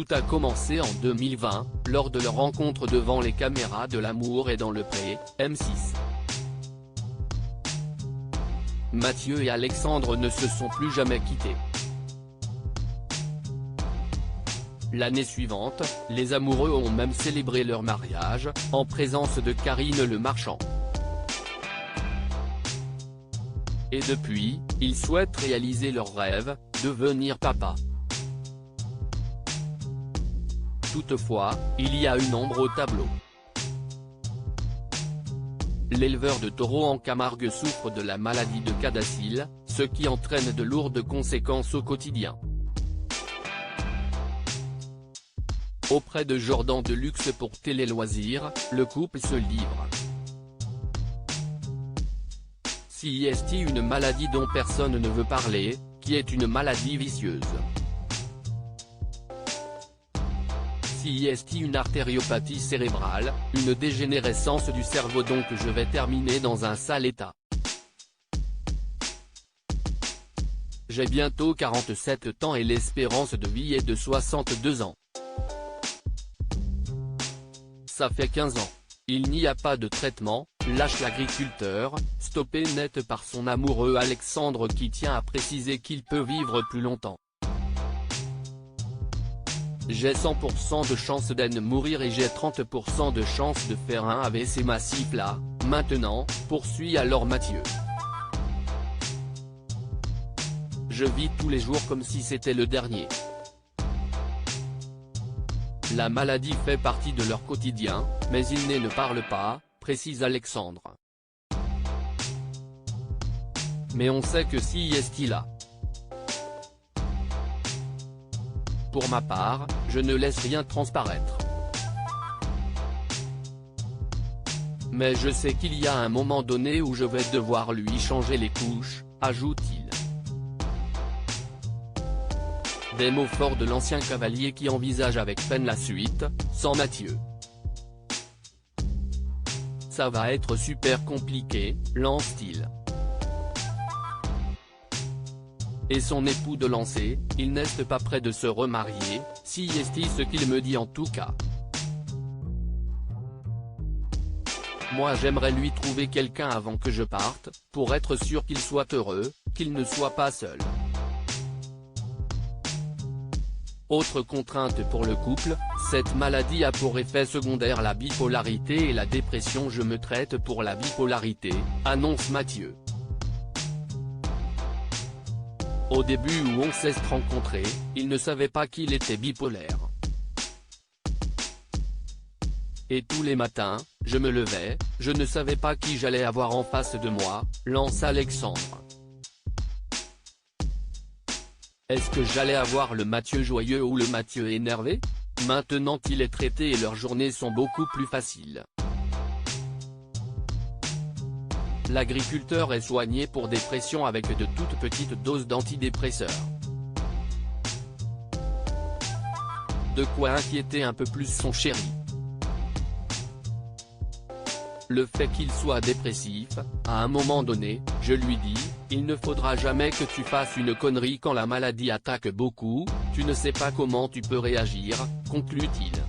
Tout a commencé en 2020, lors de leur rencontre devant les caméras de L'amour est dans le pré, M6. Mathieu et Alexandre ne se sont plus jamais quittés. L'année suivante, les amoureux ont même célébré leur mariage, en présence de Karine Le Marchand. Et depuis, ils souhaitent réaliser leur rêve, devenir papa. Toutefois, il y a une ombre au tableau. L'éleveur de taureaux en Camargue souffre de la maladie de Cadacil, ce qui entraîne de lourdes conséquences au quotidien. Auprès de Jordan Deluxe pour Télé Loisirs, le couple se livre. CIST, une maladie dont personne ne veut parler, qui est une maladie vicieuse. CIST, une artériopathie cérébrale, une dégénérescence du cerveau, donc je vais terminer dans un sale état. J'ai bientôt 47 ans et l'espérance de vie est de 62 ans. Ça fait 15 ans. Il n'y a pas de traitement, lâche l'agriculteur, stoppé net par son amoureux Alexandre qui tient à préciser qu'il peut vivre plus longtemps. J'ai 100% de chance d'en mourir et j'ai 30% de chance de faire un AVC massif là, maintenant, poursuit alors Mathieu. Je vis tous les jours comme si c'était le dernier. La maladie fait partie de leur quotidien, mais ils ne parlent pas, précise Alexandre. Mais on sait que CIST là. Pour ma part, je ne laisse rien transparaître. Mais je sais qu'il y a un moment donné où je vais devoir lui changer les couches, ajoute-t-il. Des mots forts de l'ancien cavalier qui envisage avec peine la suite, sans Mathieu. Ça va être super compliqué, lance-t-il. Et son époux de lancer, il n'est pas prêt de se remarier, CIST, ce qu'il me dit en tout cas. Moi j'aimerais lui trouver quelqu'un avant que je parte, pour être sûr qu'il soit heureux, qu'il ne soit pas seul. Autre contrainte pour le couple, cette maladie a pour effet secondaire la bipolarité et la dépression. Je me traite pour la bipolarité, annonce Mathieu. Au début où on s'est rencontrés, il ne savait pas qu'il était bipolaire. Et tous les matins, je me levais, je ne savais pas qui j'allais avoir en face de moi, lance Alexandre. Est-ce que j'allais avoir le Mathieu joyeux ou le Mathieu énervé? Maintenant qu'il est traité et leurs journées sont beaucoup plus faciles. L'agriculteur est soigné pour dépression avec de toutes petites doses d'antidépresseurs. De quoi inquiéter un peu plus son chéri. Le fait qu'il soit dépressif, à un moment donné, je lui dis, il ne faudra jamais que tu fasses une connerie quand la maladie attaque beaucoup, tu ne sais pas comment tu peux réagir, conclut-il.